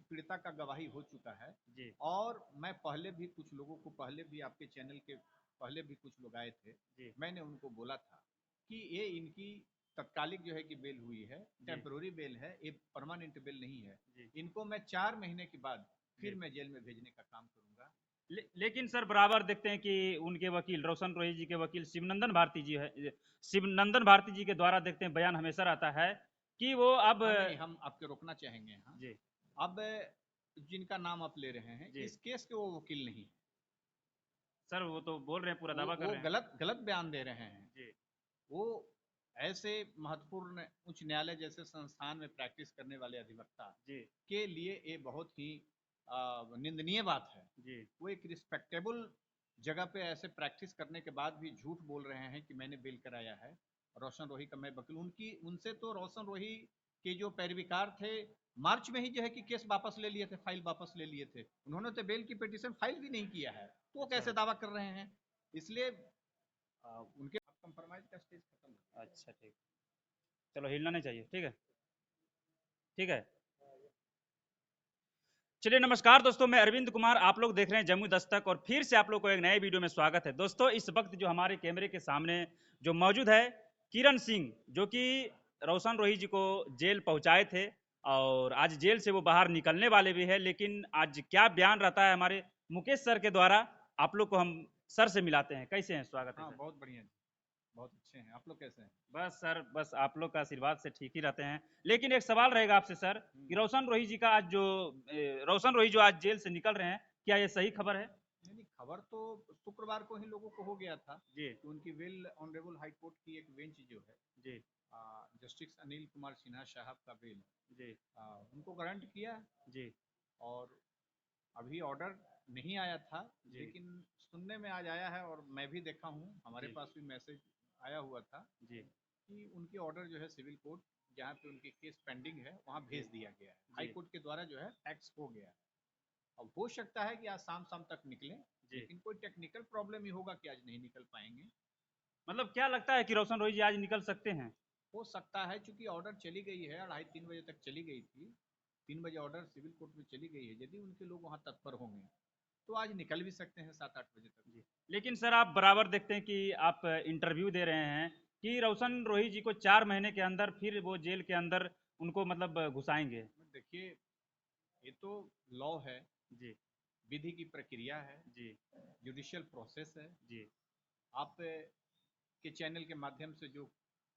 पीड़िता का गवाही हो चुका है। जी, और मैं पहले भी कुछ लोगों को, पहले भी आपके चैनल के पहले भी कुछ लोग आए थे, जी, मैंने उनको बोला था कि ये इनकी तत्कालिक जो है कि बेल हुई है, जी, टेम्पररी बेल है, ये परमानेंट बेल नहीं है। जी, इनको मैं 4 महीने के बाद फिर जी। मैं जेल में भेजने का काम करूंगा। लेकिन सर बराबर देखते हैं कि उनके वकील रोशन रोही जी के वकील शिवनंदन भारती जी है, शिवनंदन भारती जी के द्वारा देखते हैं बयान हमेशा रहता है कि वो अब हाँ, नहीं, हम आपके रोकना चाहेंगे यहाँ। जी, अब जिनका नाम आप ले रहे हैं, जी, इस केस के वो वकील नहीं है। सर वो तो बोल रहे हैं, पूरा दावा कर वो रहे हैं। गलत गलत बयान दे रहे हैं। जी, वो ऐसे महत्वपूर्ण उच्च न्यायालय जैसे संस्थान में प्रैक्टिस करने वाले अधिवक्ता जी, के लिए ये बहुत ही निंदनीय बात है। जी, वो एक रिस्पेक्टेबल जगह पे ऐसे प्रैक्टिस करने के बाद भी झूठ बोल रहे हैं कि मैंने बेल कराया है। रोशन रोही का मैं वकील, उनकी उनसे तो रोशन रोही के जो पैरविकार थे, मार्च में ही जो है कि केस वापस ले लिए थे, फाइल वापस ले लिए थे। उन्होंने तो बेल की पिटीशन फाइल भी नहीं किया है, तो वो अच्छा, कैसे दावा कर रहे हैं? इसलिए उनके कंप्रोमाइज का स्टेज खत्म है। अच्छा, ठीक, चलो हिलना नहीं चाहिए, ठीक है, ठीक है। चलिए नमस्कार दोस्तों, मैं अरविंद कुमार, आप लोग देख रहे हैं जम्मू दस्तक और फिर से आप लोग को एक नए वीडियो में स्वागत है। दोस्तों इस वक्त जो हमारे कैमरे के सामने जो मौजूद है, किरण सिंह, जो कि रोशन रोही जी को जेल पहुंचाए थे और आज जेल से वो बाहर निकलने वाले भी है, लेकिन आज क्या बयान रहता है हमारे मुकेश सर के द्वारा, आप लोग को हम सर से मिलाते हैं। कैसे हैं, स्वागत है हाँ, सर। बहुत बढ़िया जी, बहुत अच्छे हैं। आप लोग कैसे हैं? बस सर, बस आप लोग का आशीर्वाद से ठीक ही रहते हैं। लेकिन एक सवाल रहेगा आपसे सर कि हम्म। रोशन रोही जी का आज जो रोशन रोही जो आज जेल से निकल रहे हैं, क्या ये सही खबर है? नहीं नहीं, खबर तो शुक्रवार को ही लोगों को हो गया था जी, कि उनकी बेल ऑनरेबल हाई कोर्ट की एक बेंच जो है, जी, जस्टिस अनिल कुमार सिन्हा साहब का बेल जी, उनको ग्रांट किया। जी, और अभी ऑर्डर नहीं आया था, जी, लेकिन सुनने में आज आया है और मैं भी देखा हूँ, हमारे जी, पास भी मैसेज आया हुआ था जी, कि उनकी ऑर्डर जो है सिविल कोर्ट जहाँ पे उनकी केस पेंडिंग है वहाँ जी, भेज दिया गया है, हाई जी, कोर्ट के द्वारा जो है टैक्स हो गया है। अब हो सकता है कि आज शाम शाम तक निकले, जी। लेकिन कोई टेक्निकल प्रॉब्लम ही होगा कि आज नहीं निकल पाएंगे। मतलब क्या लगता है कि रोशन रोही जी आज निकल सकते हैं? हो सकता है, चूंकि ऑर्डर चली गई है, 2:30-3 बजे तक चली गई थी, 3 बजे ऑर्डर सिविल कोर्ट में चली गई है, यदि उनके लोग वहाँ तत्पर होंगे तो आज निकल भी सकते हैं 7-8 बजे तक। जी, लेकिन सर आप बराबर देखते हैं कि आप इंटरव्यू दे रहे हैं कि रोशन रोही जी को 4 महीने के अंदर फिर वो जेल के अंदर उनको मतलब घुसाएंगे। देखिए, ये तो लॉ है, जी, विधि की प्रक्रिया है, जी, जुडिशियल प्रोसेस है। जी, आप के चैनल के माध्यम से जो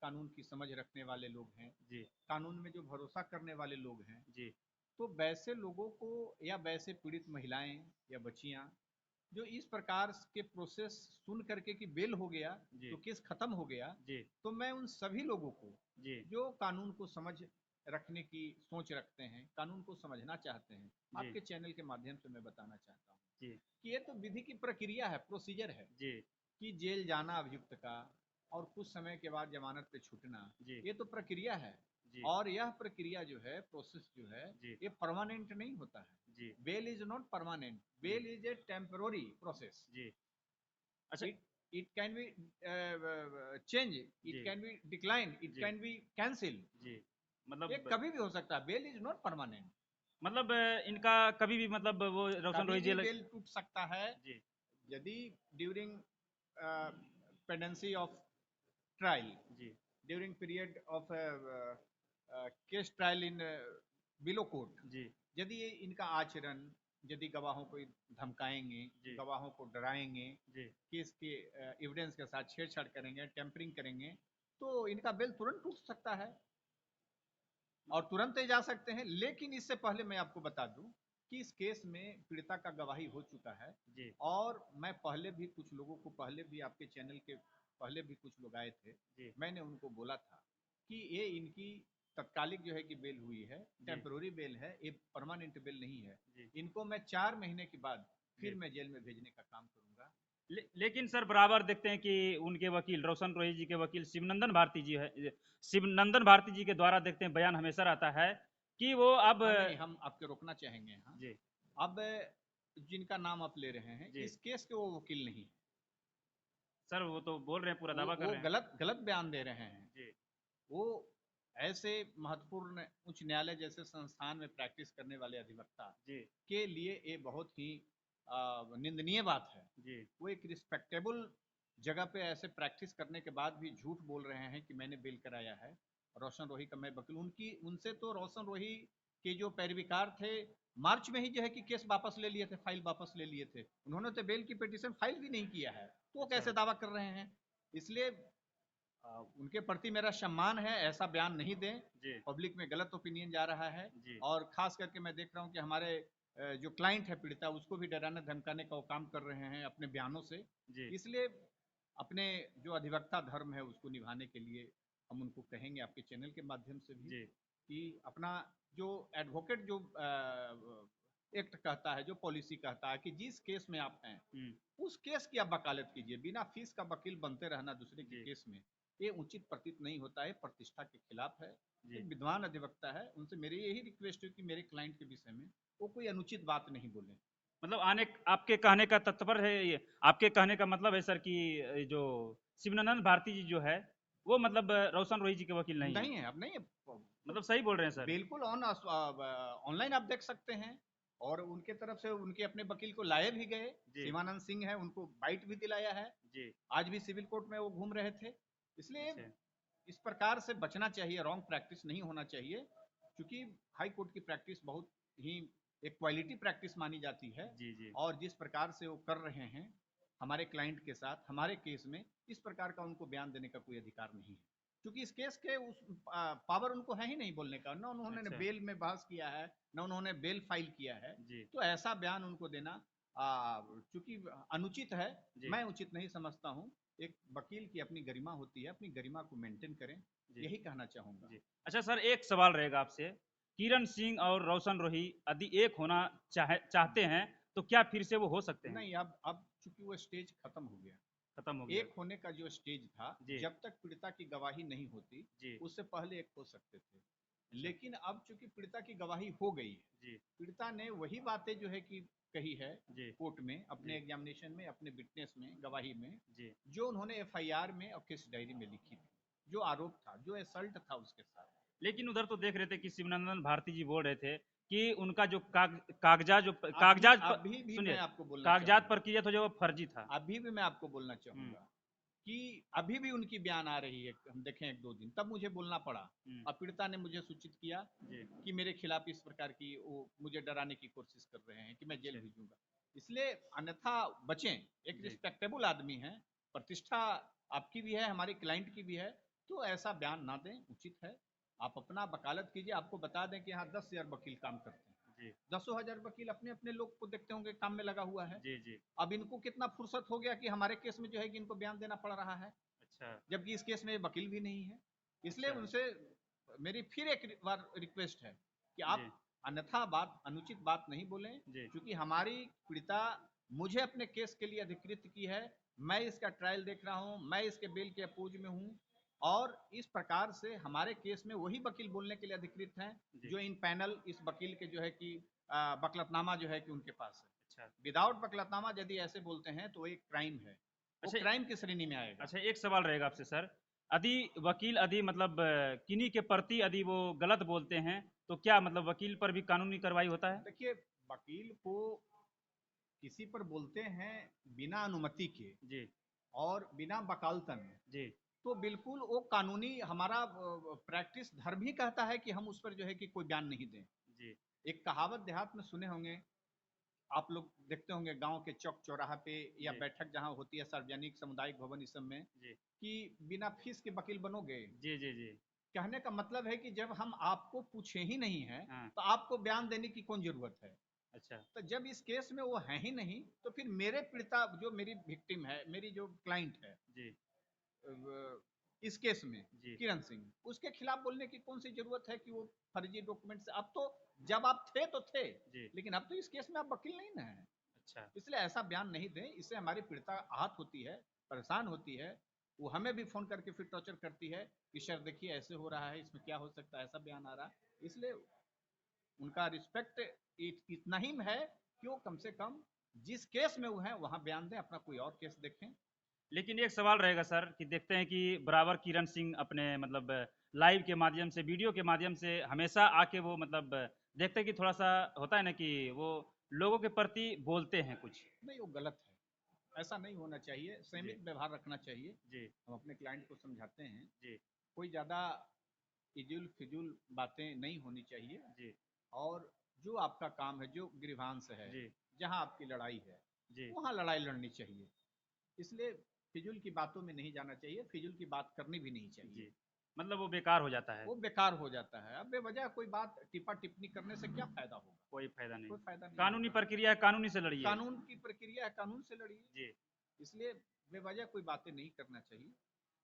कानून की समझ रखने वाले लोग हैं, जी, कानून में जो भरोसा करने वाले लोग हैं, जी, तो वैसे लोगों को या वैसे पीड़ित महिलाएं या बच्चियां जो इस प्रकार के प्रोसेस सुन करके कि बेल हो गया जी, तो केस खत्म हो गया, जी, तो मैं उन सभी लोगों को जी, जो कानून को समझ रखने की सोच रखते हैं, कानून को समझना चाहते हैं, जी, आपके चैनल के माध्यम से मैं बताना चाहता हूँ जी, कि ये तो विधि की प्रक्रिया है, प्रोसीजर है जी, कि जेल जाना अभियुक्त का और कुछ समय के बाद जमानत पे छूटना, जी, ये तो प्रक्रिया है। जी, और यह प्रक्रिया जो है, प्रोसेस जो है, जी, ये परमानेंट नहीं होता है। जी, बेल इज नॉट परमानेंट, जी, bail is a temporary process. जी। अच्छा। It can be change, it ji, can be decline, it ji, can be cancel। जी। ये मतलब कभी भी हो सकता है, बेल इज नॉट परमानेंट। इनका कभी भी मतलब वो रोशन कभी रोही भी जेल। बेल टूट सकता है जी, यदि ड्यूरिंग पेंडेंसी ऑफ ट्रायल, जी, during period of case trial in below court, जी, यदि ये इनका आचरण, यदि गवाहों को धमकाएंगे, जी, गवाहों को डराएंगे, जी। केस के एविडेंस के साथ छेड़छाड़ करेंगे, टेम्परिंग करेंगे, तो इनका बेल तुरंत टूट सकता है और तुरंत ले जा सकते हैं। लेकिन इससे पहले मैं आपको बता दूं कि इस केस में पीड़िता का गवाही हो चुका है। जी, और मैं पहले भी कुछ लोगों को, पहले भी आपके चैनल के पहले भी कुछ लोग आए थे, जी, मैंने उनको बोला था कि ये इनकी तत्कालिक जो है कि बेल हुई है, जी, टेम्पररी बेल है, ये परमानेंट बेल नहीं है। जी, इनको मैं 4 महीने के बाद फिर जी। मैं जेल में भेजने का काम करूंगा। लेकिन सर बराबर देखते हैं कि उनके वकील रोशन रोही जी के वकील शिवनंदन भारती जी है, शिवनंदन भारती जी के द्वारा देखते हैं बयान हमेशा रहता है कि वो अब हाँ, नहीं, हम आपके रोकना चाहेंगे यहाँ। जी, अब जिनका नाम आप ले रहे हैं, जी, इस केस के वो वकील नहीं है। सर वो तो बोल रहे हैं, पूरा दावा कर वो रहे हैं। गलत गलत बयान दे रहे हैं। जी, वो ऐसे महत्वपूर्ण उच्च न्यायालय जैसे संस्थान में प्रैक्टिस करने वाले अधिवक्ता जी के लिए ये बहुत ही निंदनीय बात है। जी वो एक रिस्पेक्टेबल जगह पे ऐसे प्रैक्टिस करने के बाद भी झूठ बोल रहे हैं कि मैंने बेल कराया है, रोशन रोही का मैं वकील। उनकी उनसे तो रोशन रोही के जो पैरविकार थे, मार्च में ही जो है कि केस वापस ले लिए थे, फाइल वापस ले लिए थे। उन्होंने तो बेल की पिटीशन फाइल भी नहीं किया है, तो वो अच्छा कैसे दावा कर रहे हैं? इसलिए उनके प्रति मेरा सम्मान है, ऐसा बयान नहीं दें। जी पब्लिक में गलत ओपिनियन जा रहा है, जी और खास करके मैं देख रहा हूँ कि हमारे जो क्लाइंट है पीड़िता, उसको भी डराने धमकाने का वो काम कर रहे हैं अपने बयानों से। जी इसलिए अपने जो अधिवक्ता धर्म है उसको निभाने के लिए हम उनको कहेंगे आपके चैनल के माध्यम से भी जी कि अपना जो एडवोकेट जो एक्ट कहता है, जो पॉलिसी कहता है कि जिस केस में आप हैं उस केस की आप वकालत कीजिए, बिना फीस का वकील बनते रहना दूसरे के जी केस में, ये उचित प्रतीत नहीं होता है, प्रतिष्ठा के खिलाफ है। जी एक विद्वान अधिवक्ता है, उनसे मेरी यही रिक्वेस्ट है कि मेरे क्लाइंट के विषय में वो कोई अनुचित बात नहीं बोले। मतलब आने आपके कहने का तात्पर्य है ये, आपके कहने का मतलब है सर कि जो शिवनंदन भारती जी जो है वो मतलब रोशन रोही जी के वकील नहीं है। नहीं है, अब नहीं है तो मतलब सही बोल रहे हैं सर। बिल्कुल ऑनलाइन आप देख सकते हैं, और उनके तरफ से उनके अपने वकील को लाए भी गए। जी शिवानंद सिंह है, उनको बाइट भी दिलाया है। जी आज भी सिविल कोर्ट में वो घूम रहे थे। इसलिए अच्छा इस प्रकार से बचना चाहिए, रॉन्ग प्रैक्टिस नहीं होना चाहिए, क्योंकि हाई कोर्ट की प्रैक्टिस बहुत ही एक क्वालिटी प्रैक्टिस मानी जाती है। जी जी और जिस प्रकार से वो कर रहे हैं हमारे क्लाइंट के साथ हमारे केस में, इस प्रकार का उनको बयान देने का कोई अधिकार नहीं है, क्योंकि इस केस के उस पावर उनको है ही नहीं बोलने का। ना उन्होंने अच्छा बेल में बहस किया है, ना उन्होंने बेल फाइल किया है। जी तो ऐसा बयान उनको देना चूंकि अनुचित है, जी मैं उचित नहीं समझता हूँ। एक वकील की अपनी गरिमा होती है, अपनी गरिमा को मेंटेन करें, जी यही कहना चाहूंगा। जी। अच्छा सर एक सवाल रहेगा आपसे, किरण सिंह और रोशन रोही यदि एक होना चाहते हैं तो क्या फिर से वो हो सकते हैं? नहीं, अब चूंकि वो स्टेज खत्म हो गया। खत्म हो गया। एक होने का जो स्टेज था, जी जब तक पीड़िता की गवाही नहीं होती जी उससे पहले एक हो सकते थे। अच्छा लेकिन अब चूंकि पीड़िता की गवाही हो गई है, जी पीड़िता ने वही बातें जो है कि कही है जी कोर्ट में, अपने जी एग्जामिनेशन में, अपने विटनेस में, गवाही में, जी जो उन्होंने एफआईआर में और केस डायरी में लिखी थी, जो आरोप था, जो असल्ट था उसके साथ। लेकिन उधर तो देख रहे थे कि शिवनंदन भारती जी बोल रहे थे कि उनका जो अभी कागजात अभी भी सुनिए, मैं आपको बोलना कागजात चाहूंगा, प्रक्रिया था जो वो फर्जी था। अभी भी मैं आपको बोलना हम्म चाहूंगा कि अभी भी उनकी बयान आ रही है, हम देखें एक दो दिन, तब मुझे बोलना पड़ा। हम्म अब पीड़िता ने मुझे सूचित किया जी कि मेरे खिलाफ इस प्रकार की वो मुझे डराने की कोशिश कर रहे हैं कि मैं जेल अच्छा भेजूंगा। इसलिए अन्यथा बचें, एक जी रिस्पेक्टेबल आदमी है, प्रतिष्ठा आपकी भी है, हमारे क्लाइंट की भी है, तो ऐसा बयान ना दें, उचित है। आप अपना वकालत कीजिए। आपको बता दें कि यहाँ 10,000 वकील काम करते हैं, जी 10,000 वकील अपने अपने लोग को देखते होंगे काम में लगा हुआ है। जी जी अब इनको कितना फुर्सत हो गया कि हमारे केस में जो है कि इनको बयान देना पड़ रहा है, अच्छा जबकि इस केस में वकील भी नहीं है। इसलिए अच्छा उनसे मेरी फिर एक बार रिक्वेस्ट है कि जी आप अन्यथा बात, अनुचित बात नहीं बोलें, जी क्योंकि हमारी पीड़िता मुझे अपने केस के लिए अधिकृत की है, मैं इसका ट्रायल देख रहा हूं, मैं इसके बेल के अपोज में हूं, और इस प्रकार से हमारे केस में वही वकील बोलने के लिए अधिकृत हैं जी जो इन पैनल इस वकील के जो है कि वकालतनामा जो है कि उनके पास है। अच्छा विदाउट वकालतनामा यदि ऐसे बोलते हैं तो एक क्राइम है, वो अच्छा क्राइम की श्रेणी में आएगा। अच्छा एक सवाल रहेगा आपसे सर, यदि वकील यदि मतलब किन्हीं के प्रति यदि वो गलत बोलते हैं तो क्या मतलब वकील पर भी कानूनी कार्रवाई होता है? देखिए, वकील को किसी पर बोलते हैं बिना अनुमति के जी और बिना वकालतन, जी तो बिल्कुल वो कानूनी हमारा प्रैक्टिस धर्म ही कहता है कि हम उस पर जो है कि कोई बयान नहीं दें। जी एक कहावत देहात में सुने होंगे, आप लोग देखते होंगे गांव के चौक चौराहा पे या जी बैठक जहां होती है, सार्वजनिक सामुदायिक भवन इस सब में, जी कि बिना फीस के वकील बनोगे। जी जी जी कहने का मतलब है कि जब हम आपको पूछे ही नहीं है हाँ तो आपको बयान देने की कौन जरूरत है? अच्छा तो जब इस केस में वो है ही नहीं, तो फिर मेरे पीड़िता जो मेरी विक्टिम है, मेरी जो क्लाइंट है जी इस केस में, जी किरण सिंह, उसके खिलाफ बोलने की कौन सी जरूरत है कि वो फर्जी डॉक्यूमेंट से, अब तो जब आप थे तो थे, जी लेकिन अब तो इस केस में आप वकील नहीं ना है। अच्छा इसलिए ऐसा बयान नहीं दें, इससे हमारी पीड़िता आहत होती है, परेशान होती है। वो हमें भी फोन करके फिर टॉर्चर करती है कि सर देखिए ऐसे हो रहा है, इसमें क्या हो सकता है, ऐसा बयान आ रहा है। इसलिए उनका रिस्पेक्ट इतना ही है कि वो कम से कम जिस केस में वो है वहां बयान दें, अपना कोई और केस देखें। लेकिन एक सवाल रहेगा सर कि देखते हैं कि बराबर किरण सिंह अपने मतलब लाइव के माध्यम से, वीडियो के माध्यम से हमेशा आके वो मतलब देखते हैं कि थोड़ा सा होता है ना कि वो लोगों के प्रति बोलते हैं कुछ। नहीं, वो गलत है, ऐसा नहीं होना चाहिए, जी संयमित व्यवहार रखना चाहिए। जी हम अपने क्लाइंट को समझाते हैं, जी कोई ज़्यादा इजुल फिजूल बातें नहीं होनी चाहिए। जी और जो आपका काम है, जो गृहांश है, जी जहाँ आपकी लड़ाई है, जी वहाँ लड़ाई लड़नी चाहिए। इसलिए फिजूल की बातों में नहीं जाना चाहिए, फिजूल की बात करनी भी नहीं चाहिए। जी, मतलब वो बेकार हो जाता है। वो बेकार हो जाता है। अब बेवजह कोई बात टिप्पा टिप्पणी करने से क्या फायदा होगा? कोई फायदा नहीं। कोई फायदा नहीं कानूनी होगा। प्रक्रिया है, कानूनी से लड़िए। कानून की प्रक्रिया है, कानून से लड़िए। जी, इसलिए बेवजह कोई बातें नहीं करना चाहिए।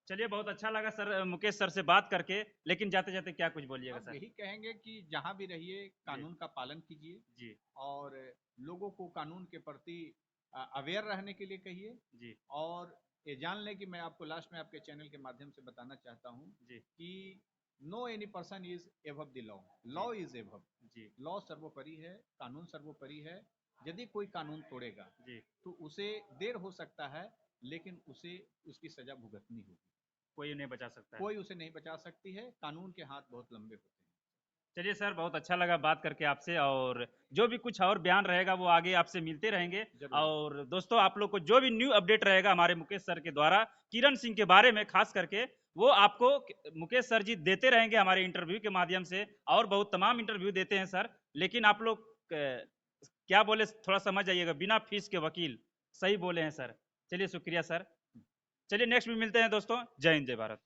चलिए बहुत अच्छा लगा सर, मुकेश सर से बात करके। लेकिन जाते जाते क्या कुछ बोलिएगा अब सर? यही कहेंगे कि जहाँ भी रहिए जी कानून का पालन कीजिए, जी और लोगों को कानून के प्रति अवेयर रहने के लिए कहिए। जी और ये जान लें कि मैं आपको लास्ट में आपके चैनल के माध्यम से बताना चाहता हूँ जी कि no any person is above the law, जी लॉ इज एबव। जी लॉ सर्वोपरि है, कानून सर्वोपरि है। यदि कोई कानून तोड़ेगा जी, तो उसे देर हो सकता है, लेकिन उसे उसकी सजा भुगतनी होगी। कोई नहीं बचा सकता है। कोई उसे नहीं बचा सकती है, कानून के हाथ बहुत लंबे होते हैं। चलिए सर, बहुत अच्छा लगा बात करके आपसे, और जो भी कुछ और बयान रहेगा वो आगे आपसे मिलते रहेंगे। जरूर। और दोस्तों, आप लोग को जो भी न्यू अपडेट रहेगा हमारे मुकेश सर के द्वारा किरण सिंह के बारे में खास करके, वो आपको मुकेश सर जी देते रहेंगे हमारे इंटरव्यू के माध्यम से। और बहुत तमाम इंटरव्यू देते हैं सर, लेकिन आप लोग क्या बोले, थोड़ा समझ जाइएगा, बिना फीस के वकील। सही बोले हैं सर। चलिए शुक्रिया सर। चलिए नेक्स्ट भी मिलते हैं दोस्तों। जय हिंद, जय भारत।